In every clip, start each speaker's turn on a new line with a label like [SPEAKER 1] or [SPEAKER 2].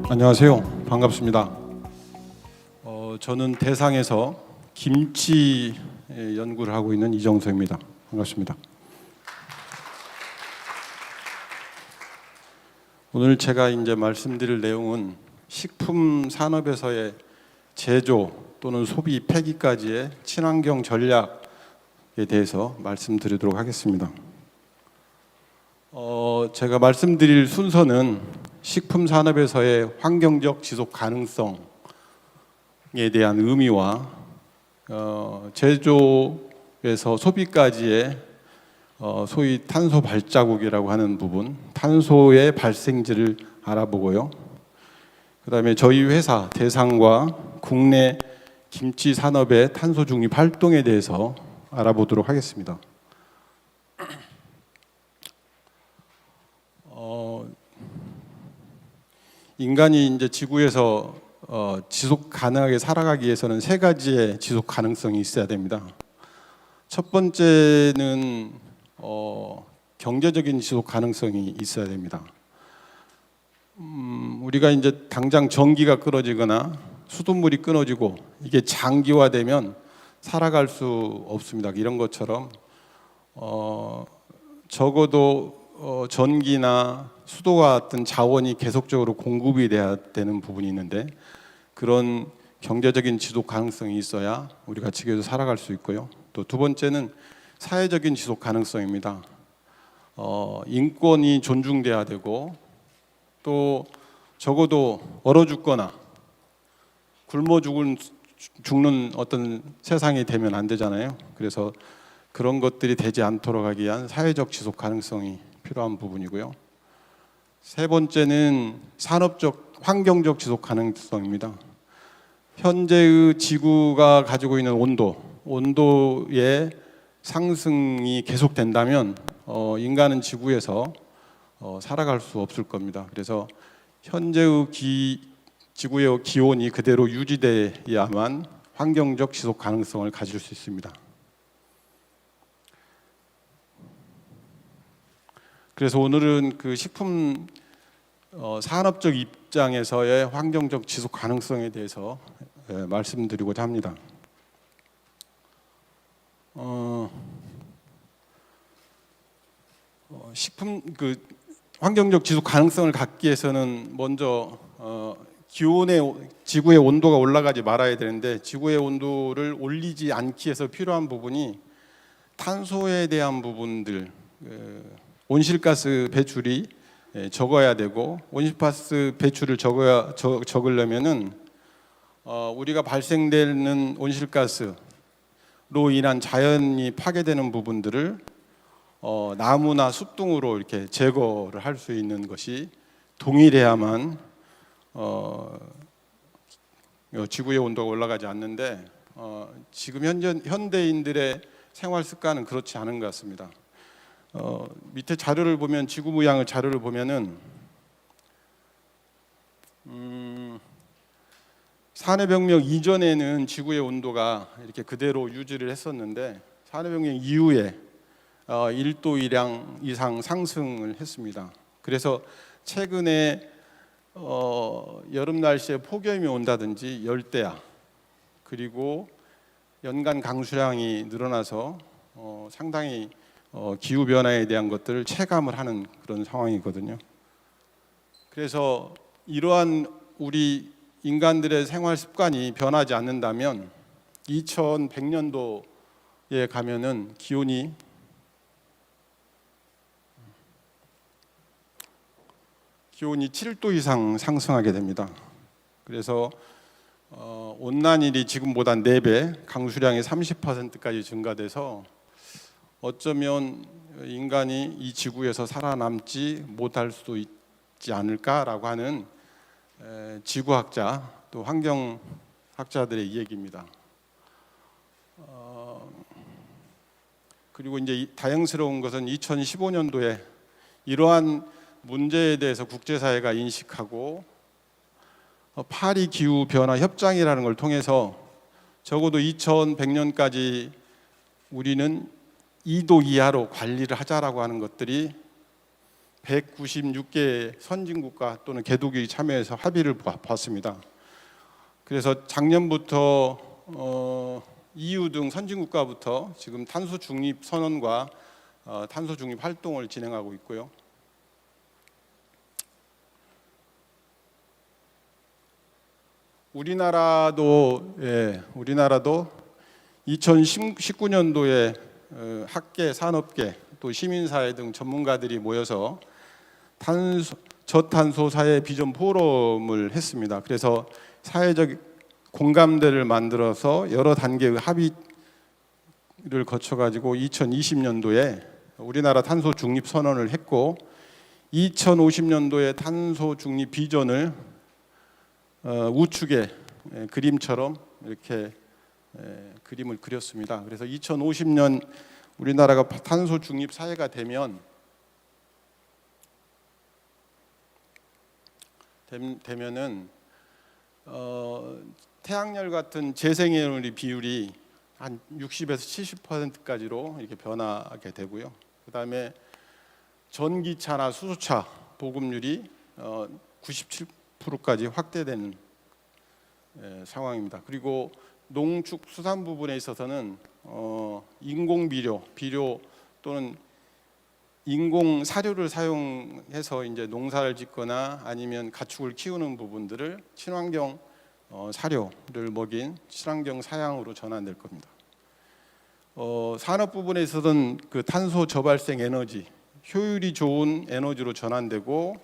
[SPEAKER 1] 안녕하세요. 반갑습니다. 저는 대상에서 김치 연구를 하고 있는 이정서입니다. 반갑습니다. 오늘 제가 이제 말씀드릴 내용은 식품 산업에서의 제조 또는 소비 폐기까지의 친환경 전략에 대해서 말씀드리도록 하겠습니다. 제가 말씀드릴 순서는 식품 산업에서의 환경적 지속 가능성에 대한 의미와 제조에서 소비까지의 소위 탄소 발자국이라고 하는 부분, 탄소의 발생지를 알아보고요. 그다음에 저희 회사 대상과 국내 김치 산업의 탄소 중립 활동에 대해서 알아보도록 하겠습니다. 인간이 이제 지구에서 지속 가능하게 살아가기 위해서는 세 가지의 지속 가능성이 있어야 됩니다. 첫 번째는 경제적인 지속 가능성이 있어야 됩니다. 우리가 이제 당장 전기가 끊어지거나 수돗물이 끊어지고 이게 장기화되면 살아갈 수 없습니다. 이런 것처럼 적어도 전기나 수도와 같은 자원이 계속적으로 공급이 돼야 되는 부분이 있는데 그런 경제적인 지속 가능성이 있어야 우리가 지구에서 살아갈 수 있고요. 또 두 번째는 사회적인 지속 가능성입니다. 인권이 존중돼야 되고 또 적어도 얼어 죽거나 굶어 죽는 어떤 세상이 되면 안 되잖아요. 그래서 그런 것들이 되지 않도록 하기 위한 사회적 지속 가능성이 필요한 부분이고요. 세 번째는 산업적, 환경적 지속 가능성입니다. 현재의 지구가 가지고 있는 온도의 상승이 계속된다면 인간은 지구에서 살아갈 수 없을 겁니다. 그래서 현재의 지구의 기온이 그대로 유지돼야만 환경적 지속 가능성을 가질 수 있습니다. 그래서 오늘은 그 식품 산업적 입장에서의 환경적 지속 가능성에 대해서 말씀드리고자 합니다. 식품 환경적 지속 가능성을 갖기 위해서는 먼저 지구의 온도가 올라가지 말아야 되는데 지구의 온도를 올리지 않기 위해서 필요한 부분이 탄소에 대한 부분들, 온실가스 배출이 적어야 되고 온실가스 배출을 적으려면은 우리가 발생되는 온실가스로 인한 자연이 파괴되는 부분들을 나무나 숲 등으로 이렇게 제거를 할 수 있는 것이 동일해야만 지구의 온도가 올라가지 않는데 지금 현대인들의 생활 습관은 그렇지 않은 것 같습니다. 밑에 자료를 보면 지구 모양의 자료를 보면은 산해병력 이전에는 지구의 온도가 이렇게 그대로 유지를 했었는데 산해병력 이후에 1도 이상 상승을 했습니다. 그래서 최근에 여름 날씨에 폭염이 온다든지 열대야 그리고 연간 강수량이 늘어나서 상당히 기후 변화에 대한 것들을 체감을 하는 그런 상황이거든요. 그래서 이러한 우리 인간들의 생활 습관이 변하지 않는다면 2100년도에 가면은 기온이 기온이 7도 이상 상승하게 됩니다. 그래서 온난일이 지금보다 4배, 강수량이 30%까지 증가돼서 어쩌면 인간이 이 지구에서 살아남지 못할 수도 있지 않을까라고 하는 지구학자 또 환경학자들의 이야기입니다. 그리고 이제 다행스러운 것은 2015년도에 이러한 문제에 대해서 국제사회가 인식하고 파리 기후 변화 협정이라는 걸 통해서 적어도 2100년까지 우리는 2도 이하로 관리를 하자라고 하는 것들이 196개 선진국가 또는 개도국이 참여해서 합의를 봤습니다. 그래서 작년부터 EU 등 선진국가부터 지금 탄소 중립 선언과 탄소 중립 활동을 진행하고 있고요. 우리나라도 2019년도에 학계, 산업계, 또 시민사회 등 전문가들이 모여서 저탄소 사회 비전 포럼을 했습니다. 그래서 사회적 공감대를 만들어서 여러 단계의 합의를 거쳐가지고 2020년도에 우리나라 탄소 중립 선언을 했고 2050년도에 탄소 중립 비전을 우측에 그림처럼 이렇게 그림을 그렸습니다. 그래서 2050년 우리나라가 탄소 중립 사회가 되면은 태양열 같은 재생에너지 비율이 한 60에서 70%까지로 이렇게 변하게 되고요. 그다음에 전기차나 수소차 보급률이 97%까지 확대되는 상황입니다. 그리고 농축수산 부분에 있어서는 인공 비료 또는 인공 사료를 사용해서 이제 농사를 짓거나 아니면 가축을 키우는 부분들을 친환경 사료를 먹인 친환경 사양으로 전환될 겁니다. 산업 부분에 있어서는 그 탄소 저발생 에너지, 효율이 좋은 에너지로 전환되고,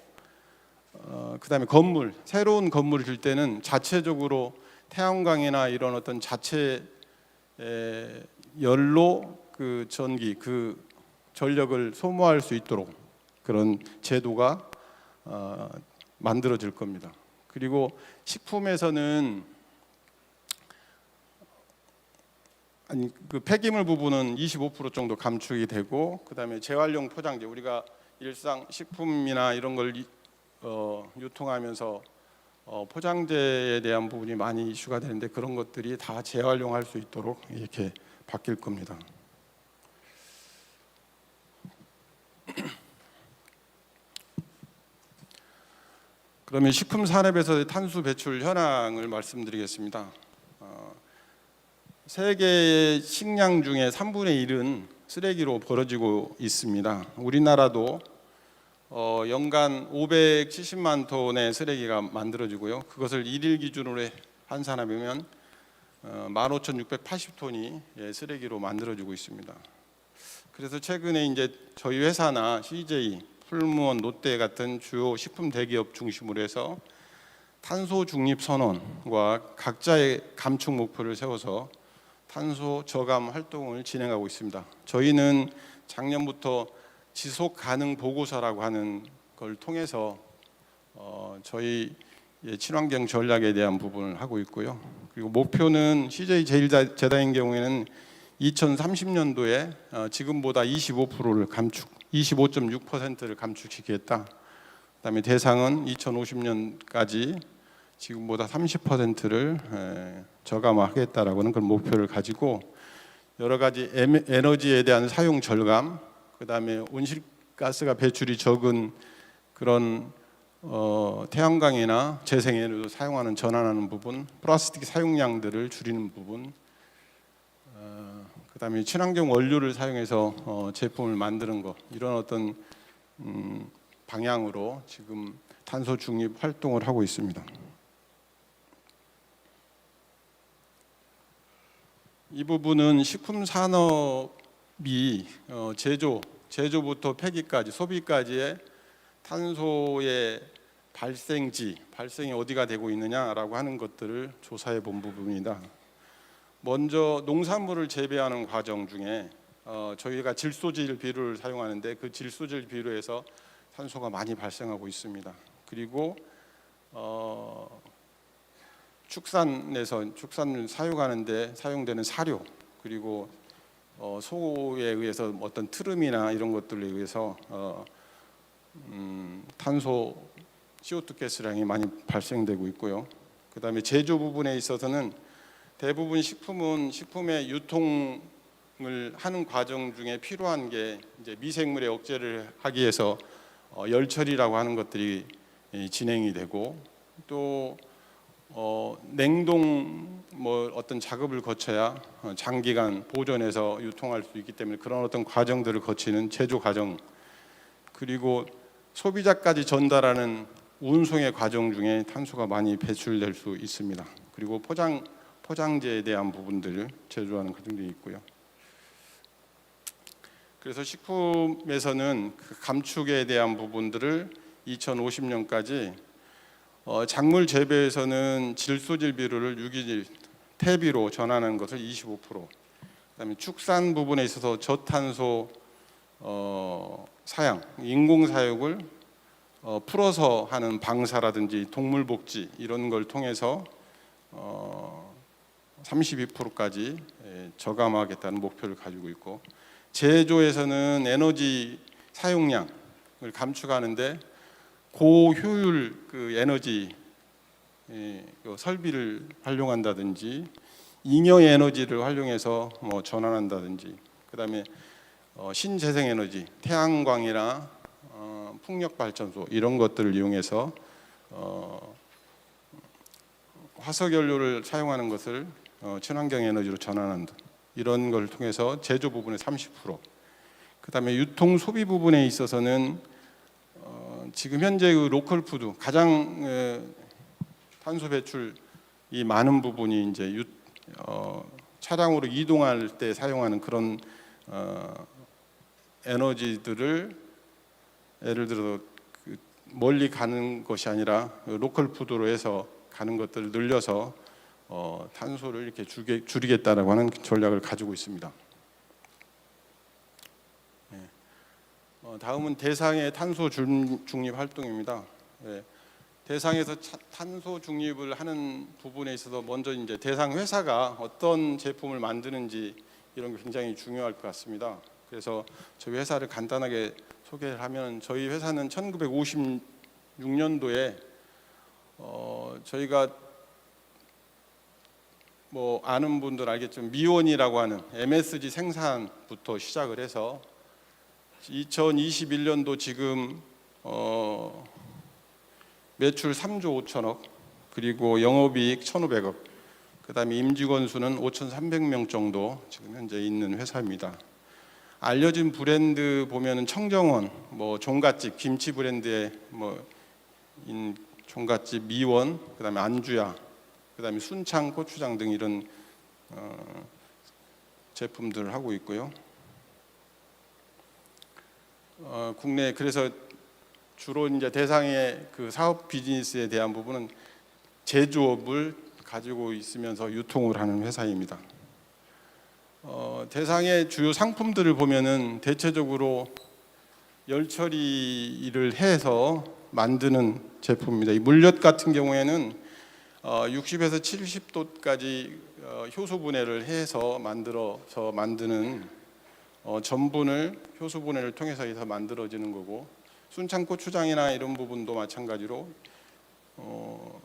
[SPEAKER 1] 그다음에 새로운 건물을 질 때는 자체적으로 태양광이나 이런 어떤 자체 열로 그 전기, 그 전력을 소모할 수 있도록 그런 제도가 만들어질 겁니다. 그리고 식품에서는 그 폐기물 부분은 25% 정도 감축이 되고, 그다음에 재활용 포장재, 우리가 일상 식품이나 이런 걸 유통하면서 포장재에 대한 부분이 많이 이슈가 되는데 그런 것들이 다 재활용할 수 있도록 이렇게 바뀔 겁니다. 그러면 식품 산업에서의 탄소 배출 현황을 말씀드리겠습니다. 세계 식량 중에 3분의 1은 쓰레기로 버려지고 있습니다. 우리나라도 연간 570만 톤의 쓰레기가 만들어지고요. 그것을 일일 기준으로 환산하면 15,680톤이 쓰레기로 만들어지고 있습니다. 그래서 최근에 이제 저희 회사나 CJ, 풀무원, 롯데 같은 주요 식품 대기업 중심으로 해서 탄소 중립 선언과 각자의 감축 목표를 세워서 탄소 저감 활동을 진행하고 있습니다. 저희는 작년부터 지속 가능 보고서라고 하는 걸 통해서 저희 친환경 전략에 대한 부분을 하고 있고요. 그리고 목표는 CJ 제일제당의 경우에는 2030년도에 지금보다 25.6%를 감축시키겠다. 그다음에 대상은 2050년까지 지금보다 30%를 저감하겠다라고는 그런 목표를 가지고 여러 가지 에너지에 대한 사용 절감, 그다음에 온실가스가 배출이 적은 그런 태양광이나 재생에너지를 사용하는 전환하는 부분, 플라스틱 사용량들을 줄이는 부분, 그다음에 친환경 원료를 사용해서 제품을 만드는 것, 이런 어떤 방향으로 지금 탄소 중립 활동을 하고 있습니다. 이 부분은 식품 산업이 제조부터 폐기까지 소비까지의 탄소의 발생이 어디가 되고 있느냐라고 하는 것들을 조사해 본 부분입니다. 먼저 농산물을 재배하는 과정 중에 저희가 질소질 비료를 사용하는데 그 질소질 비료에서 탄소가 많이 발생하고 있습니다. 그리고 축산을 사육하는데 사용되는 사료, 그리고 소에 의해서 어떤 트름이나 이런 것들에 의해서 탄소 CO2 가스량이 많이 발생되고 있고요. 그다음에 제조 부분에 있어서는 대부분 식품의 유통을 하는 과정 중에 필요한 게 이제 미생물의 억제를 하기 위해서 열 처리라고 하는 것들이 진행이 되고 또 냉동 어떤 작업을 거쳐야 장기간 보존해서 유통할 수 있기 때문에 그런 어떤 과정들을 거치는 제조 과정, 그리고 소비자까지 전달하는 운송의 과정 중에 탄소가 많이 배출될 수 있습니다. 그리고 포장재에 대한 부분들을 제조하는 과정도 있고요. 그래서 식품에서는 그 감축에 대한 부분들을 2050년까지 작물 재배에서는 질소질 비율을 유기질 퇴비로 전환하는 것을 25%, 그다음에 축산 부분에 있어서 저탄소 사양, 인공 사육을 풀어서 하는 방사라든지 동물 복지 이런 걸 통해서 32%까지 저감하겠다는 목표를 가지고 있고, 제조에서는 에너지 사용량을 감축하는데 고효율 그 에너지 설비를 활용한다든지 잉여 에너지를 활용해서 전환한다든지, 그다음에 신재생 에너지, 태양광이나 풍력 발전소 이런 것들을 이용해서 화석 연료를 사용하는 것을 친환경 에너지로 전환한다. 이런 걸 통해서 제조 부분의 30%, 그다음에 유통 소비 부분에 있어서는 지금 현재 그 로컬 푸드 가장 탄소 배출이 많은 부분이 이제 차량으로 이동할 때 사용하는 그런 에너지들을 예를 들어 멀리 가는 것이 아니라 로컬 푸드로 해서 가는 것들을 늘려서 탄소를 이렇게 줄이겠다라고 하는 전략을 가지고 있습니다. 다음은 대상의 탄소 중립 활동입니다. 대상에서 탄소 중립을 하는 부분에 있어서 먼저 이제 대상 회사가 어떤 제품을 만드는지 이런 게 굉장히 중요할 것 같습니다. 그래서 저희 회사를 간단하게 소개를 하면, 저희 회사는 1956년도에 저희가 아는 분들 알겠지만 미원이라고 하는 MSG 생산부터 시작을 해서 2021년도 지금 매출 3조 5천억, 그리고 영업이익 1,500억, 그다음에 임직원 수는 5,300명 정도 지금 현재 있는 회사입니다. 알려진 브랜드 보면은 청정원, 종갓집 김치 브랜드의 종갓집 미원, 그다음에 안주야, 그다음에 순창 고추장 등 이런 제품들을 하고 있고요. 국내 그래서 주로 이제 대상의 그 사업 비즈니스에 대한 부분은 제조업을 가지고 있으면서 유통을 하는 회사입니다. 대상의 주요 상품들을 보면은 대체적으로 열 처리를 해서 만드는 제품입니다. 이 물엿 같은 경우에는 60에서 70도까지 효소 분해를 해서 만드는 전분을 효소 분해를 통해서 해서 만들어지는 거고, 순창 고추장이나 이런 부분도 마찬가지로 그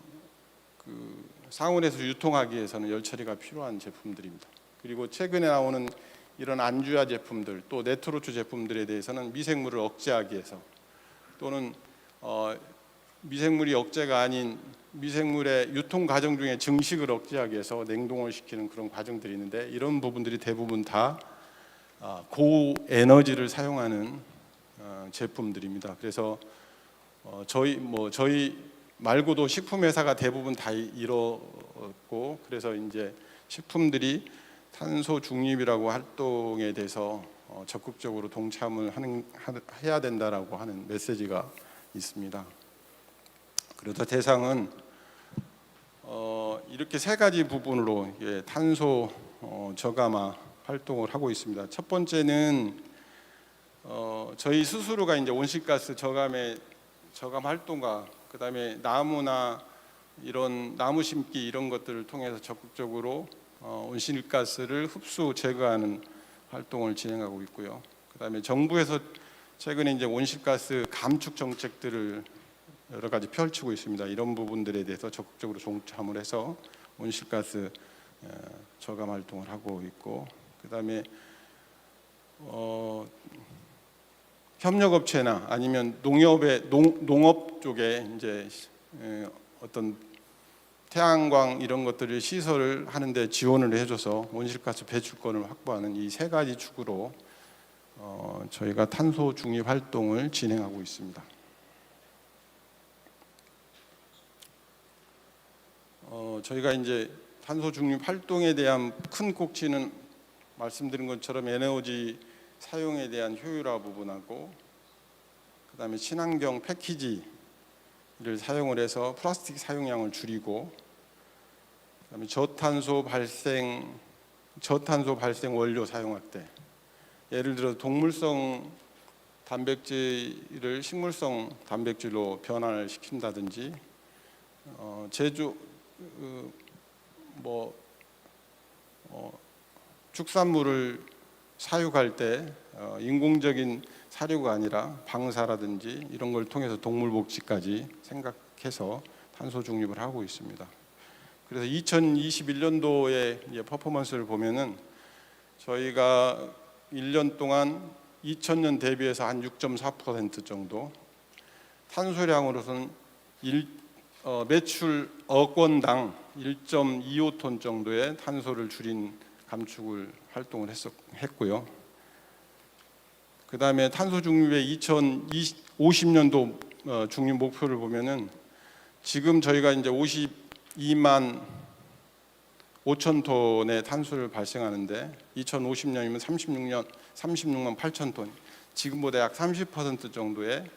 [SPEAKER 1] 상온에서 유통하기 위해서는 열 처리가 필요한 제품들입니다. 그리고 최근에 나오는 이런 안주야 제품들, 또 네트로추 제품들에 대해서는 미생물을 억제하기 위해서, 또는 미생물이 억제가 아닌 미생물의 유통 과정 중에 증식을 억제하기 위해서 냉동을 시키는 그런 과정들이 있는데, 이런 부분들이 대부분 다 고에너지를 사용하는 제품들입니다. 그래서 저희 말고도 식품 회사가 대부분 다 이뤘고, 그래서 이제 식품들이 탄소 중립이라고 활동에 대해서 적극적으로 동참을 해야 된다라고 하는 메시지가 있습니다. 그래서 대상은 이렇게 세 가지 부분으로 탄소 저감화 활동을 하고 있습니다. 첫 번째는 저희 스스로가 이제 온실가스 저감 활동과, 그다음에 나무나 이런 나무 심기 이런 것들을 통해서 적극적으로 온실가스를 흡수 제거하는 활동을 진행하고 있고요. 그다음에 정부에서 최근에 이제 온실가스 감축 정책들을 여러 가지 펼치고 있습니다. 이런 부분들에 대해서 적극적으로 동참을 해서 온실가스 저감 활동을 하고 있고, 그다음에 협력업체나 아니면 농업 쪽에 이제 어떤 태양광 이런 것들을 시설을 하는데 지원을 해줘서 온실가스 배출권을 확보하는 이 세 가지 축으로 저희가 탄소 중립 활동을 진행하고 있습니다. 저희가 이제 탄소 중립 활동에 대한 큰 꼭지는 말씀드린 것처럼 에너지 사용에 대한 효율화 부분하고, 그다음에 친환경 패키지를 사용을 해서 플라스틱 사용량을 줄이고, 그다음에 저탄소 발생 원료 사용 확대. 예를 들어 동물성 단백질을 식물성 단백질로 변화를 시킨다든지, 축산물을 사육할 때 인공적인 사료가 아니라 방사라든지 이런 걸 통해서 동물 복지까지 생각해서 탄소 중립을 하고 있습니다. 그래서 2021년도의 퍼포먼스를 보면은 저희가 1년 동안 2000년 대비해서 한 6.4% 정도, 탄소량으로서는 매출 억원당 1.25톤 정도의 탄소를 줄인 감축을 활동을 했고요. 그 다음에 탄소 중립의 2050년도 중립 목표를 보면은 지금 저희가 이제 52만 5천 톤의 탄소를 발생하는데 2050년이면 36만 8천 톤, 지금보다 약 30% 정도의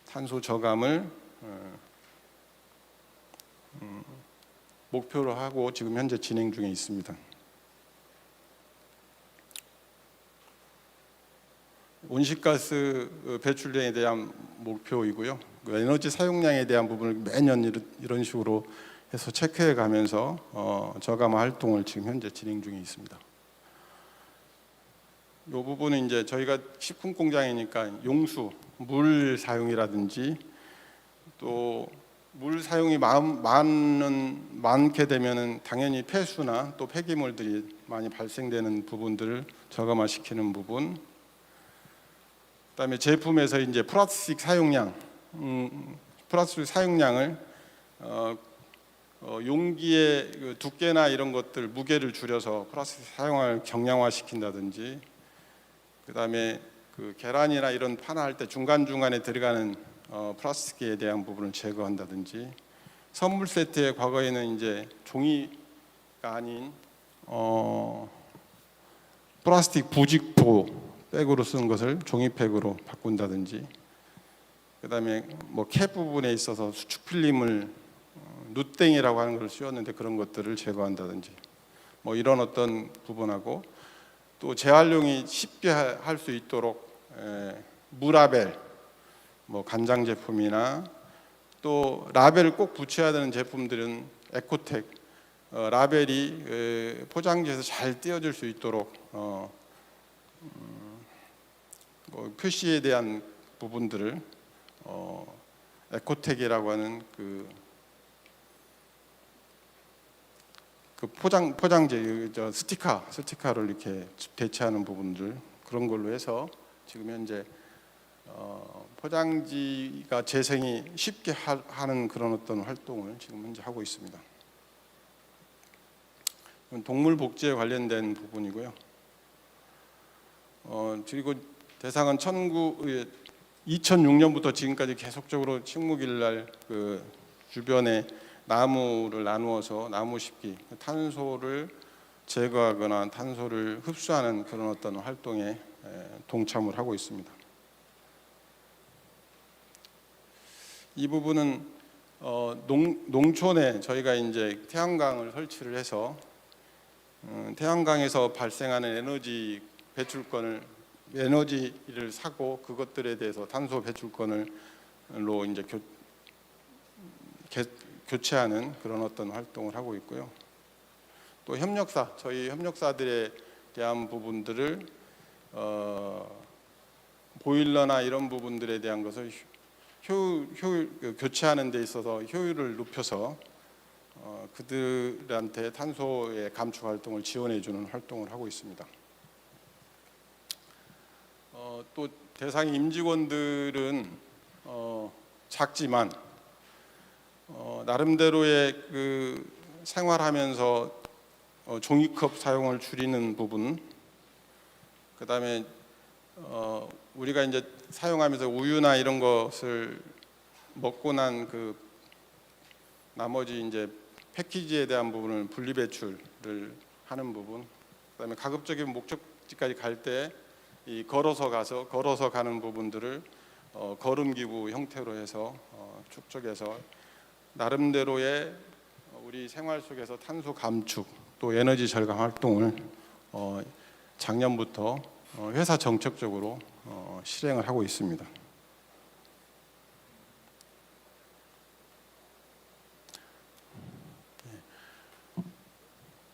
[SPEAKER 1] 탄소 저감을 목표로 하고 지금 현재 진행 중에 있습니다. 온실가스 배출량에 대한 목표이고요. 에너지 사용량에 대한 부분을 매년 이런 식으로 해서 체크해 가면서 저감화 활동을 지금 현재 진행 중에 있습니다. 이 부분은 이제 저희가 식품 공장이니까 용수, 물 사용이라든지 또 물 사용이 많게 되면은 당연히 폐수나 또 폐기물들이 많이 발생되는 부분들을 저감화시키는 부분. 그다음에 제품에서 이제 플라스틱 사용량을 용기의 그 두께나 이런 것들 무게를 줄여서 플라스틱 사용을 경량화시킨다든지, 그다음에 그 계란이나 이런 파나할 때 중간중간에 들어가는 플라스틱에 대한 부분을 제거한다든지, 선물 세트에 과거에는 이제 종이가 아닌 플라스틱 부직포 백으로 쓰는 것을 종이팩으로 바꾼다든지, 그다음에 뭐 캡 부분에 있어서 수축 필름을 누땡이라고 하는 걸 씌웠는데 그런 것들을 제거한다든지, 뭐 이런 어떤 부분하고, 또 재활용이 쉽게 할 수 있도록 무라벨, 뭐 간장 제품이나 또 라벨을 꼭 붙여야 되는 제품들은 에코텍 라벨이 포장지에서 잘 띄어질 수 있도록 표시에 대한 부분들을 에코텍이라고 하는 그 포장재 스티커를 이렇게 대체하는 부분들, 그런 걸로 해서 지금 현재 포장지가 재생이 쉽게 하는 그런 어떤 활동을 지금 현재 하고 있습니다. 동물 복지에 관련된 부분이고요. 그리고 대상은 2006년부터 지금까지 계속적으로 식목일날 그 주변에 나무를 나누어서 나무 심기, 탄소를 제거하거나 탄소를 흡수하는 그런 어떤 활동에 동참을 하고 있습니다. 이 부분은 농촌에 저희가 이제 태양광을 설치를 해서 태양광에서 발생하는 에너지 배출권을 에너지를 사고 그것들에 대해서 탄소 배출권을로 이제 교체하는 그런 어떤 활동을 하고 있고요. 또 저희 협력사들에 대한 부분들을 보일러나 이런 부분들에 대한 것을 교체하는 데 있어서 효율을 높여서 그들한테 탄소의 감축 활동을 지원해 주는 활동을 하고 있습니다. 또 대상 임직원들은 작지만 나름대로의 그 생활하면서 종이컵 사용을 줄이는 부분, 그다음에 우리가 이제 사용하면서 우유나 이런 것을 먹고 난 그 나머지 이제 패키지에 대한 부분을 분리 배출을 하는 부분, 그다음에 가급적이면 목적지까지 갈 때 이 걸어서 가는 부분들을 걸음 기구 형태로 해서 축적해서 나름대로의 우리 생활 속에서 탄소 감축 또 에너지 절감 활동을 작년부터 회사 정책적으로 실행을 하고 있습니다.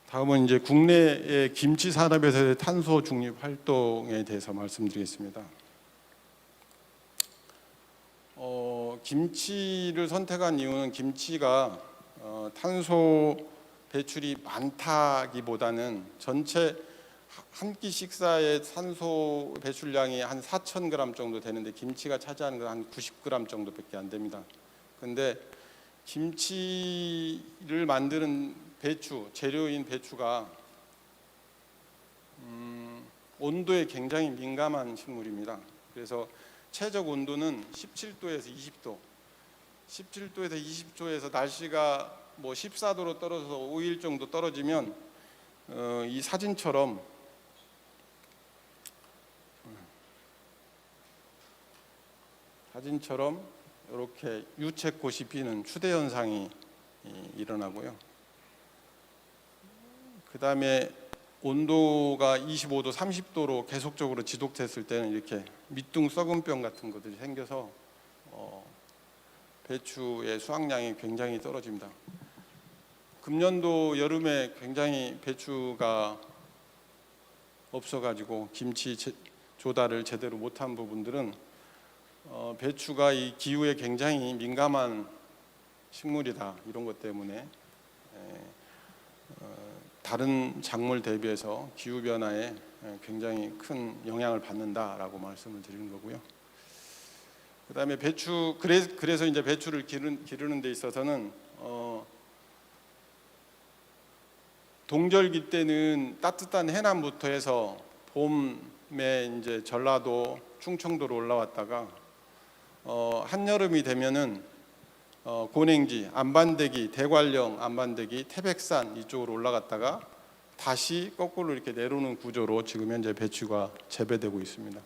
[SPEAKER 1] 다음은 이제 국내의 김치 산업에서의 탄소 중립 활동에 대해서 말씀드리겠습니다. 김치를 선택한 이유는 김치가 탄소 배출이 많다기보다는 전체 한 끼 식사의 탄소 배출량이 한 4,000g 정도 되는데 김치가 차지하는 건 한 90g 정도밖에 안 됩니다. 근데 김치를 만드는 배추, 재료인 배추가 온도에 굉장히 민감한 식물입니다. 그래서 최적 온도는 17도에서 20도, 17도에서 20도에서 날씨가 뭐 14도로 떨어져서 5일 정도 떨어지면 이 사진처럼 이렇게 유채꽃이 피는 추대 현상이 일어나고요. 그 다음에 온도가 25도, 30도로 계속적으로 지속됐을 때는 이렇게 밑둥 썩은병 같은 것들이 생겨서 배추의 수확량이 굉장히 떨어집니다. 금년도 여름에 굉장히 배추가 없어가지고 김치 조달을 제대로 못한 부분들은 배추가 이 기후에 굉장히 민감한 식물이다, 이런 것 때문에 다른 작물 대비해서 기후 변화에 굉장히 큰 영향을 받는다라고 말씀을 드리는 거고요. 그다음에 배추, 그래서 이제 배추를 기르는 데 있어서는 동절기 때는 따뜻한 해남부터 해서 봄에 이제 전라도, 충청도로 올라왔다가 한여름이 되면은 고냉지, 안반대기, 대관령, 안반대기, 태백산 이쪽으로 올라갔다가 다시 거꾸로 이렇게 내려오는 구조로 지금 현재 배추가 재배되고 있습니다.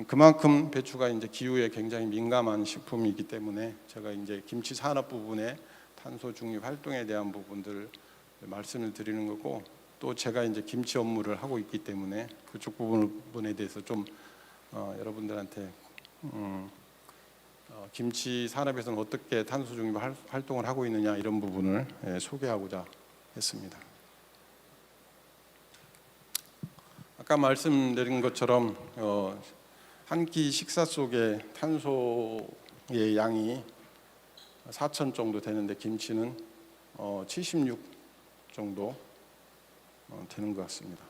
[SPEAKER 1] 그만큼 배추가 이제 기후에 굉장히 민감한 식품이기 때문에 제가 이제 김치 산업 부분의 탄소 중립 활동에 대한 부분들을 말씀을 드리는 거고, 또 제가 이제 김치 업무를 하고 있기 때문에 그쪽 부분에 대해서 좀 여러분들한테 김치 산업에서는 어떻게 탄소 중립 활동을 하고 있느냐, 이런 부분을 소개하고자 했습니다. 아까 말씀드린 것처럼 한 끼 식사 속에 탄소의 양이 4,000 정도 되는데 김치는 76 정도 되는 것 같습니다.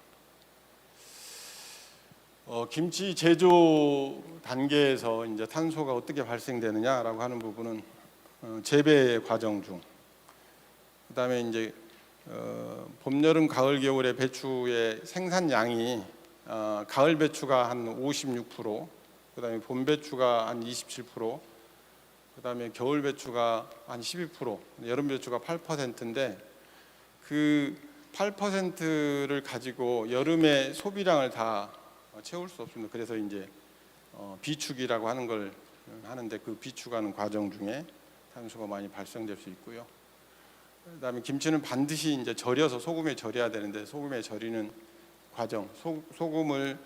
[SPEAKER 1] 김치 제조 단계에서 이제 탄소가 어떻게 발생되느냐라고 하는 부분은 재배 과정 중, 그다음에 이제 봄, 여름, 가을, 겨울에 배추의 생산량이 가을 배추가 한 56%, 그다음에 봄 배추가 한 27%, 그다음에 겨울 배추가 한 12%, 여름 배추가 8%인데 그 8%를 가지고 여름의 소비량을 다 채울 수 없습니다. 그래서 이제 비축이라고 하는 걸 하는데 그 비축하는 과정 중에 탄소가 많이 발생될 수 있고요. 그다음에 김치는 반드시 이제 절여서 소금에 절여야 되는데 소금에 절이는 과정, 소금을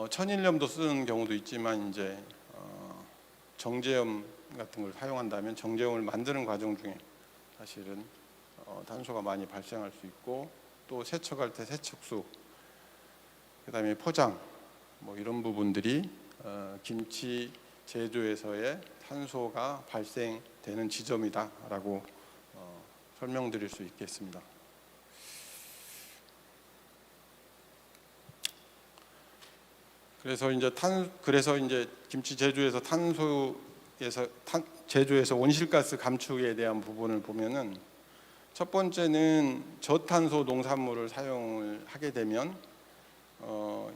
[SPEAKER 1] 천일염도 쓰는 경우도 있지만 이제 정제염 같은 걸 사용한다면 정제염을 만드는 과정 중에 사실은 탄소가 많이 발생할 수 있고, 또 세척할 때 세척수, 그다음에 포장, 뭐 이런 부분들이 김치 제조에서의 탄소가 발생되는 지점이다라고 설명드릴 수 있겠습니다. 그래서 이제 김치 제조에서 제조에서 온실가스 감축에 대한 부분을 보면은 첫 번째는 저탄소 농산물을 사용을 하게 되면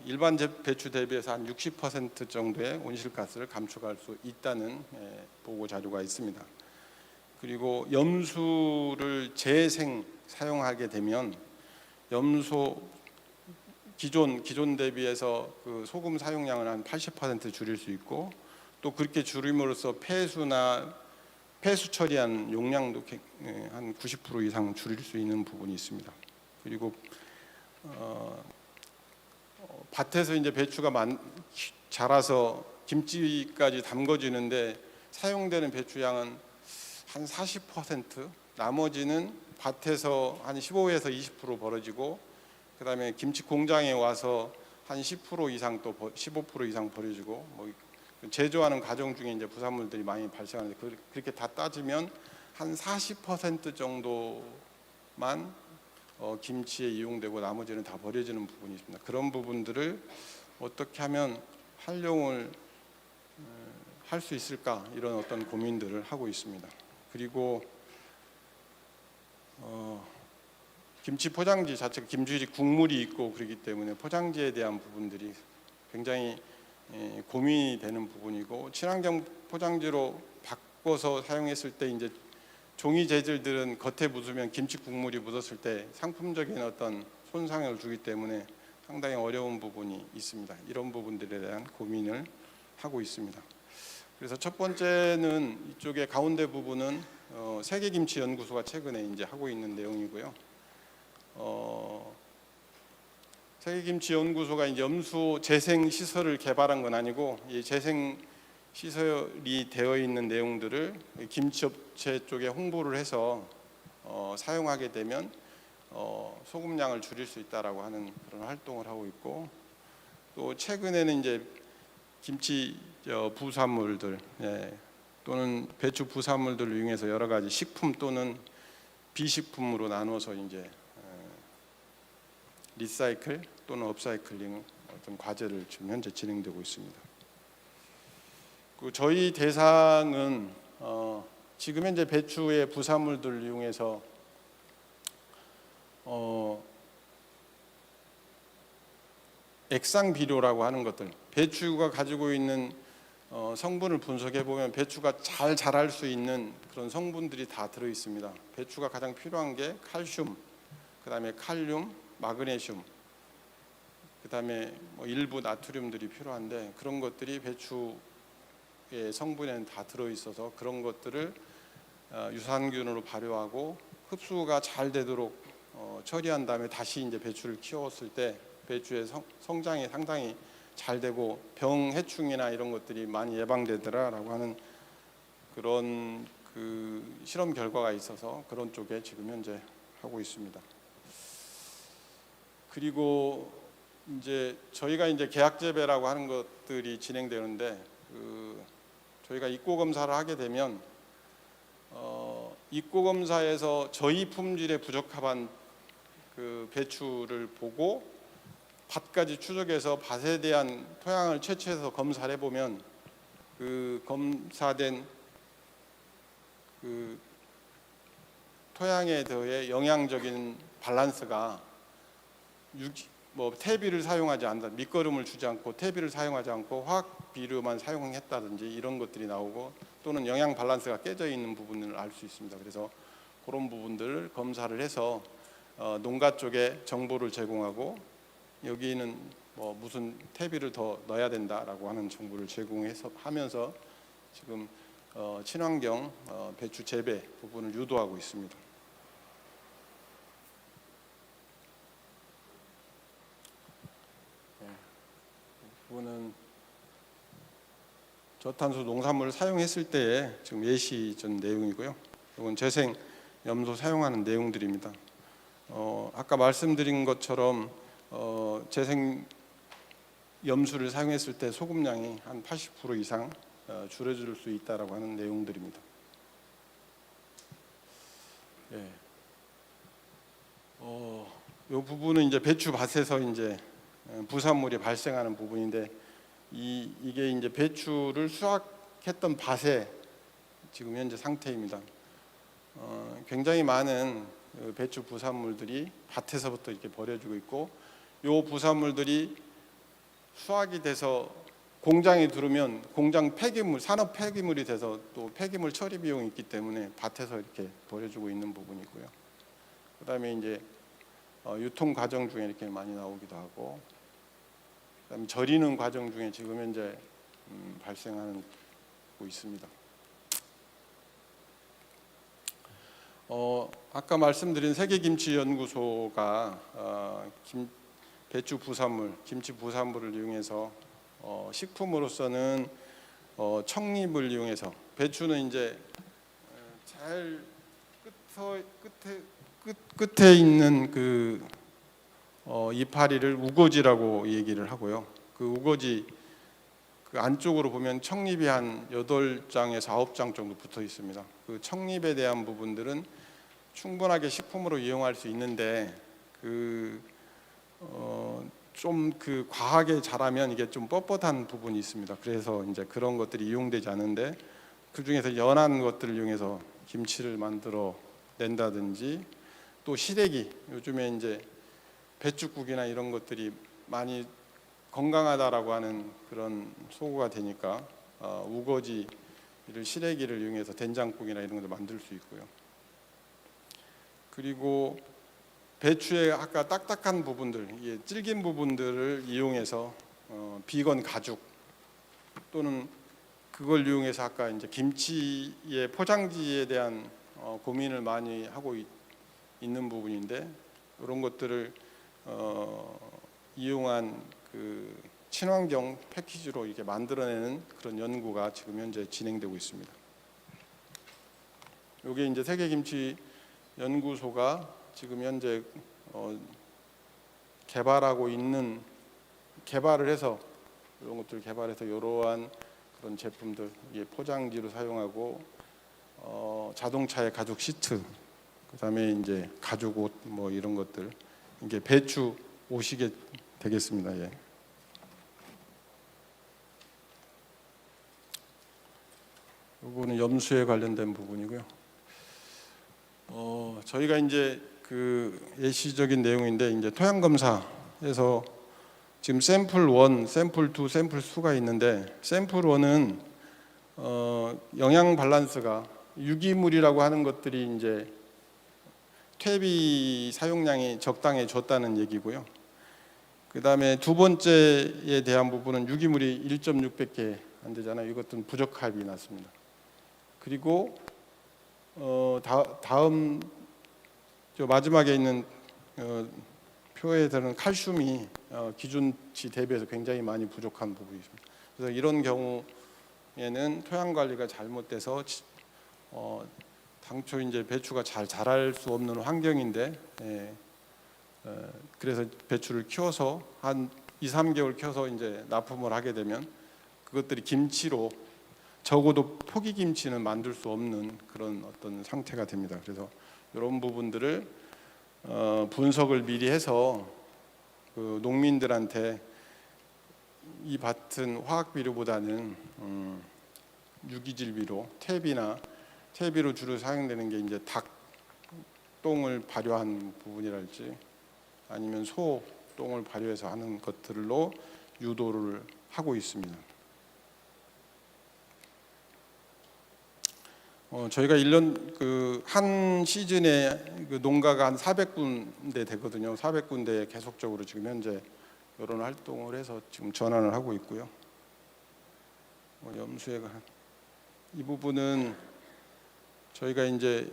[SPEAKER 1] 일반 배추 대비해서 한 60% 정도의 온실가스를 감축할 수 있다는 보고 자료가 있습니다. 그리고 염수를 재생 사용하게 되면 염소 기존 대비해서 그 소금 사용량을 한 80% 줄일 수 있고, 또 그렇게 줄임으로써 폐수 처리한 용량도 한 90% 이상 줄일 수 있는 부분이 있습니다. 그리고 밭에서 이제 배추가 자라서 김치까지 담궈지는데 사용되는 배추량은 한 40%, 나머지는 밭에서 한 15에서 20% 벌어지고, 그다음에 김치 공장에 와서 한 10% 이상 또 15% 이상 버려지고, 뭐 제조하는 과정 중에 이제 부산물들이 많이 발생하는데 그렇게 다 따지면 한 40% 정도만 김치에 이용되고 나머지는 다 버려지는 부분이 있습니다. 그런 부분들을 어떻게 하면 활용을 할 수 있을까, 이런 어떤 고민들을 하고 있습니다. 그리고 김치 포장지 자체가 김치 국물이 있고 그렇기 때문에 포장지에 대한 부분들이 굉장히 고민이 되는 부분이고, 친환경 포장지로 바꿔서 사용했을 때 이제 종이 재질들은 겉에 묻으면 김치 국물이 묻었을 때 상품적인 어떤 손상을 주기 때문에 상당히 어려운 부분이 있습니다. 이런 부분들에 대한 고민을 하고 있습니다. 그래서 첫 번째는 이쪽에 가운데 부분은 세계김치연구소가 최근에 이제 하고 있는 내용이고요. 세계김치연구소가 이제 염수 재생 시설을 개발한 건 아니고, 이 재생 시설이 되어 있는 내용들을 김치업체 쪽에 홍보를 해서 사용하게 되면 소금량을 줄일 수 있다라고 하는 그런 활동을 하고 있고, 또 최근에는 이제 김치 부산물들 또는 배추 부산물들을 이용해서 여러 가지 식품 또는 비식품으로 나눠서 이제 리사이클 또는 업사이클링 어떤 과제를 지금 현재 진행되고 있습니다. 저희 대상은 지금 현재 배추의 부산물들을 이용해서 액상 비료라고 하는 것들, 배추가 가지고 있는 성분을 분석해 보면 배추가 잘 자랄 수 있는 그런 성분들이 다 들어 있습니다. 배추가 가장 필요한 게 칼슘, 그다음에 칼륨, 마그네슘, 그다음에 일부 나트륨들이 필요한데, 그런 것들이 배추의 성분에는 다 들어 있어서 그런 것들을 유산균으로 발효하고 흡수가 잘 되도록 처리한 다음에 다시 이제 배추를 키웠을 때 배추의 성장이 상당히 잘 되고 병해충이나 이런 것들이 많이 예방되더라라고 하는 그런 실험 결과가 있어서 그런 쪽에 지금 현재 하고 있습니다. 그리고 이제 저희가 이제 계약 재배라고 하는 것들이 진행되는데, 저희가 입고 검사를 하게 되면 입고 검사에서 저희 품질에 부적합한 그 배추를 보고 밭까지 추적해서 밭에 대한 토양을 채취해서 검사를 해보면 그 검사된 그 토양에 대해 영양적인 밸런스가 퇴비를 사용하지 않는다, 밑거름을 주지 않고 퇴비를 사용하지 않고 화학 비료만 사용했다든지 이런 것들이 나오고, 또는 영양 밸런스가 깨져 있는 부분을 알 수 있습니다. 그래서 그런 부분들을 검사를 해서 농가 쪽에 정보를 제공하고, 여기는 무슨 퇴비를 더 넣어야 된다라고 하는 정보를 제공해서 하면서 지금 친환경 배추 재배 부분을 유도하고 있습니다. 부분은 저탄소 농산물을 사용했을 때의 지금 예시전 내용이고요. 이건 재생 염소 사용하는 내용들입니다. 아까 말씀드린 것처럼 재생 염수를 사용했을 때 소금량이 한 80% 이상 줄여줄 수 있다라고 하는 내용들입니다. 이 부분은 이제 배추 밭에서 이제 부산물이 발생하는 부분인데, 이게 이제 배추를 수확했던 밭의 지금 현재 상태입니다. 굉장히 많은 배추 부산물들이 밭에서부터 이렇게 버려지고 있고, 이 부산물들이 수확이 돼서 공장에 들어오면 공장 폐기물, 산업 폐기물이 돼서 또 폐기물 처리 비용이 있기 때문에 밭에서 이렇게 버려지고 있는 부분이고요. 그다음에 이제 유통 과정 중에 이렇게 많이 나오기도 하고, 그다음에 절이는 과정 중에 지금 현재 발생하고 있습니다. 아까 말씀드린 세계김치연구소가 배추 부산물, 김치 부산물을 이용해서 식품으로서는 청립을 이용해서, 배추는 이제 잘 끝에 있는 그 이파리를 우거지라고 얘기를 하고요. 그 우거지 그 안쪽으로 보면 청립이 한 8장에서 9장 정도 붙어 있습니다. 그 청립에 대한 부분들은 충분하게 식품으로 이용할 수 있는데 좀 과하게 자라면 이게 좀 뻣뻣한 부분이 있습니다. 그래서 이제 그런 것들이 이용되지 않은데, 그 중에서 연한 것들을 이용해서 김치를 만들어 낸다든지, 또 시래기, 요즘에 이제 배추국이나 이런 것들이 많이 건강하다라고 하는 그런 소구가 되니까 우거지를, 시래기를 이용해서 된장국이나 이런 것도 만들 수 있고요. 그리고 배추의 아까 딱딱한 부분들, 질긴 부분들을 이용해서 비건 가죽, 또는 그걸 이용해서 아까 이제 김치의 포장지에 대한 고민을 많이 하고 있는 부분인데, 이런 것들을 이용한 그 친환경 패키지로 이렇게 만들어내는 그런 연구가 지금 현재 진행되고 있습니다. 이게 이제 세계김치연구소가 지금 현재 개발을 해서, 이런 것들을 개발해서 이러한 그런 제품들, 포장지로 사용하고 자동차의 가죽 시트, 그다음에 이제 가죽 옷 뭐 이런 것들, 이게 배추 옷이 되겠습니다. 이거는 염수에 관련된 부분이고요. 저희가 이제 그 예시적인 내용인데, 이제 토양 검사에서 지금 샘플 1, 샘플 2, 샘플 2가 있는데, 샘플 1은 영양 밸런스가 유기물이라고 하는 것들이 이제 퇴비 사용량이 적당해졌다는 얘기고요. 그 다음에 두 번째에 대한 부분은 유기물이 1.6밖에 안 되잖아요. 이것도 부적합이 났습니다. 그리고 다음 마지막에 있는 표에 드는 칼슘이 기준치 대비해서 굉장히 많이 부족한 부분이 있습니다. 그래서 이런 경우에는 토양 관리가 잘못돼서 당초 이제 배추가 잘 자랄 수 없는 환경인데, 그래서 배추를 키워서 한 2, 3개월 키워서 이제 납품을 하게 되면 그것들이 김치로, 적어도 포기 김치는 만들 수 없는 그런 어떤 상태가 됩니다. 그래서 이런 부분들을 분석을 미리 해서 그 농민들한테 이 밭은 화학 비료보다는 유기질 비료, 퇴비로 주로 사용되는 게 이제 닭 똥을 발효한 부분이랄지, 아니면 소 똥을 발효해서 하는 것들로 유도를 하고 있습니다. 저희가 1년 한 시즌에 그 농가가 한 400군데 되거든요. 400군데에 계속적으로 지금 현재 이런 활동을 해서 지금 전환을 하고 있고요. 염수액 이 부분은 저희가 이제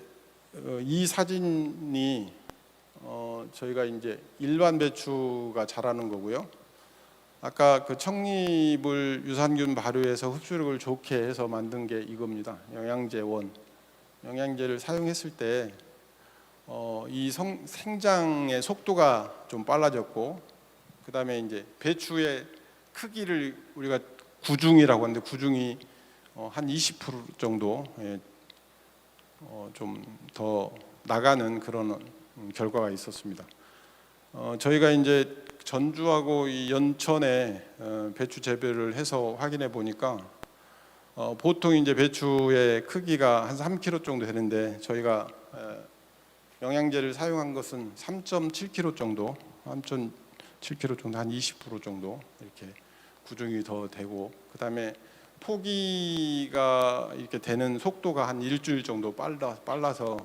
[SPEAKER 1] 이 사진이 저희가 이제 일반 배추가 자라는 거고요. 아까 그 청립을 유산균 발효해서 흡수력을 좋게 해서 만든 게 이겁니다. 영양제를 사용했을 때 이 생장의 속도가 좀 빨라졌고, 그 다음에 이제 배추의 크기를 우리가 구중이라고 하는데, 구중이 한 20% 정도 좀 더 나가는 그런 결과가 있었습니다. 저희가 이제 전주하고 이 연천에 배추 재배를 해서 확인해 보니까 보통 이제 배추의 크기가 한 3kg 정도 되는데 저희가 영양제를 사용한 것은 3.7kg 정도, 3.7kg 정도, 한 20% 정도 이렇게 구중이 더 되고, 그다음에 포기가 이렇게 되는 속도가 한 일주일 정도 빨라서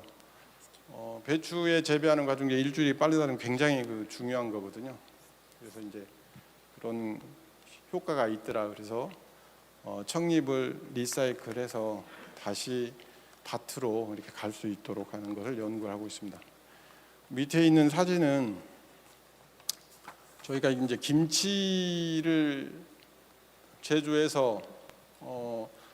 [SPEAKER 1] 배추에 재배하는 과정에 일주일이 빠르다는 굉장히 중요한 거거든요. 그래서 이제 그런 효과가 있더라. 그래서 청잎을 리사이클해서 다시 밭으로 이렇게 갈 수 있도록 하는 것을 연구를 하고 있습니다. 밑에 있는 사진은 저희가 이제 김치를 제조해서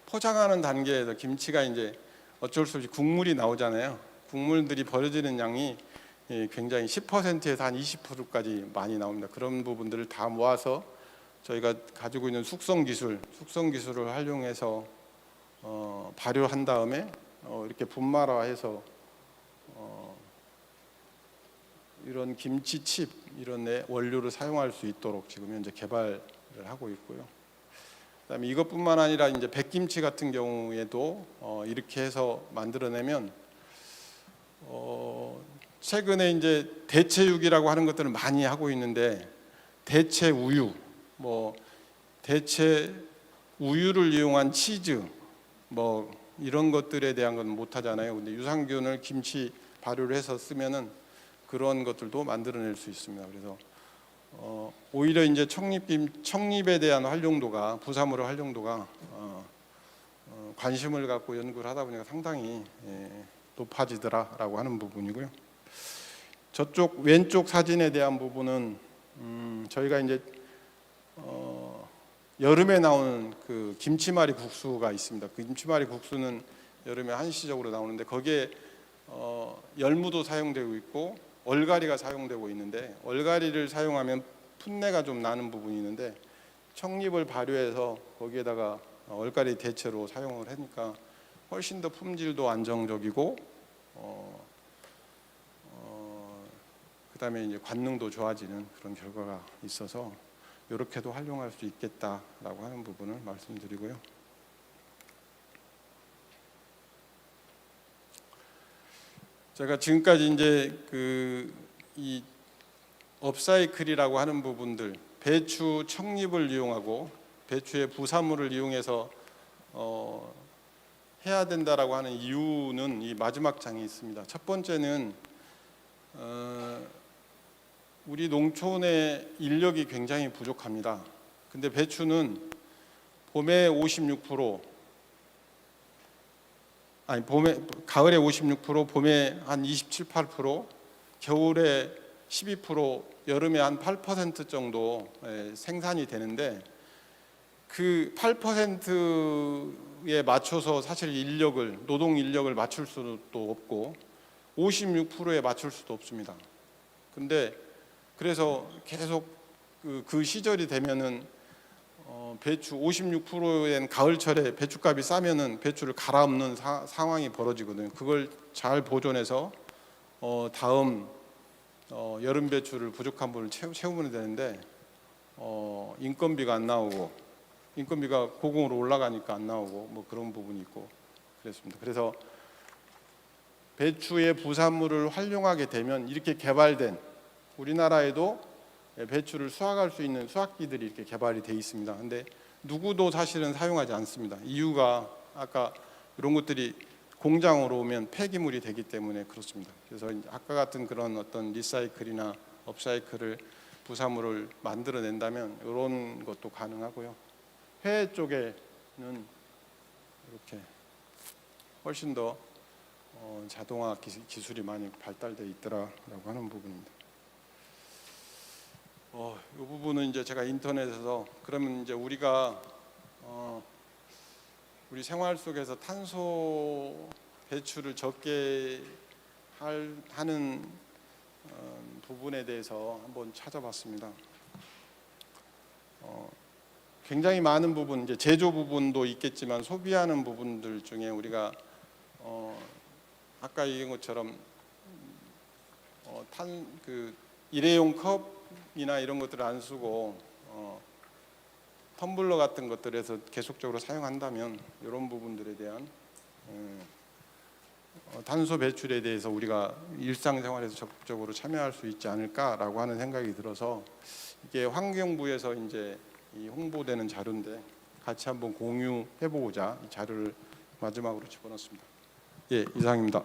[SPEAKER 1] 포장하는 단계에서 김치가 이제 어쩔 수 없이 국물이 나오잖아요. 국물들이 버려지는 양이 굉장히 10%에서 한 20%까지 많이 나옵니다. 그런 부분들을 다 모아서 저희가 가지고 있는 숙성 기술을 활용해서 발효한 다음에 이렇게 분말화해서 이런 김치칩 이런 원료를 사용할 수 있도록 지금 현재 개발을 하고 있고요. 그다음에 이것뿐만 아니라 이제 백김치 같은 경우에도 이렇게 해서 만들어내면 최근에 이제 대체육이라고 하는 것들을 많이 하고 있는데 대체 우유, 대체 우유를 이용한 치즈, 이런 것들에 대한 건 못 하잖아요. 근데 유산균을 김치 발효를 해서 쓰면은 그런 것들도 만들어낼 수 있습니다. 그래서 오히려 이제 청립에 대한 활용도가, 부사물의 활용도가 관심을 갖고 연구를 하다 보니까 상당히 높아지더라라고 하는 부분이고요. 저쪽 왼쪽 사진에 대한 부분은 저희가 이제 여름에 나오는 그 김치말이 국수가 있습니다. 그 김치말이 국수는 여름에 한시적으로 나오는데 거기에 열무도 사용되고 있고 얼갈이가 사용되고 있는데, 얼갈이를 사용하면 풋내가 좀 나는 부분이 있는데 청잎을 발효해서 거기에다가 얼갈이 대체로 사용을 하니까 훨씬 더 품질도 안정적이고 그다음에 이제 관능도 좋아지는 그런 결과가 있어서 이렇게도 활용할 수 있겠다라고 하는 부분을 말씀드리고요. 제가 지금까지 이제 이 업사이클이라고 하는 부분들, 배추 청잎을 이용하고 배추의 부산물을 이용해서 해야 된다라고 하는 이유는 이 마지막 장에 있습니다. 첫 번째는 우리 농촌의 인력이 굉장히 부족합니다. 근데 배추는 가을에 56%, 봄에 한 27, 8%, 겨울에 12%, 여름에 한 8% 정도 생산이 되는데 그 8%에 맞춰서 사실 노동 인력을 맞출 수도 없고 56%에 맞출 수도 없습니다. 근데 그래서 계속 그 시절이 되면은 배추 56%엔 가을철에 배추값이 싸면은 배추를 갈아엎는 상황이 벌어지거든요. 그걸 잘 보존해서 다음 여름 배추를 부족한 부분을 채우면 되는데 인건비가 안 나오고, 인건비가 고공으로 올라가니까 안 나오고 그런 부분이 있고 그랬습니다. 그래서 배추의 부산물을 활용하게 되면 이렇게 개발된, 우리나라에도 배추를 수확할 수 있는 수확기들이 이렇게 개발이 돼 있습니다. 근데 누구도 사실은 사용하지 않습니다. 이유가 아까 이런 것들이 공장으로 오면 폐기물이 되기 때문에 그렇습니다. 그래서 아까 같은 그런 어떤 리사이클이나 업사이클을 부산물을 만들어낸다면 이런 것도 가능하고요. 회 쪽에는 이렇게 훨씬 더 자동화 기술이 많이 발달돼 있더라라고 하는 부분입니다. 이 부분은 이제 제가 인터넷에서, 그러면 이제 우리가 우리 생활 속에서 탄소 배출을 적게 하는 부분에 대해서 한번 찾아봤습니다. 굉장히 많은 부분, 이제 제조 부분도 있겠지만 소비하는 부분들 중에 우리가 아까 얘기한 것처럼 일회용 컵 컵이나 이런 것들을 안 쓰고 텀블러 같은 것들에서 계속적으로 사용한다면 이런 부분들에 대한 탄소 배출에 대해서 우리가 일상생활에서 적극적으로 참여할 수 있지 않을까라고 하는 생각이 들어서 이게 환경부에서 이제 이 홍보되는 자료인데 같이 한번 공유해보고자 이 자료를 마지막으로 집어넣습니다. 예, 이상입니다.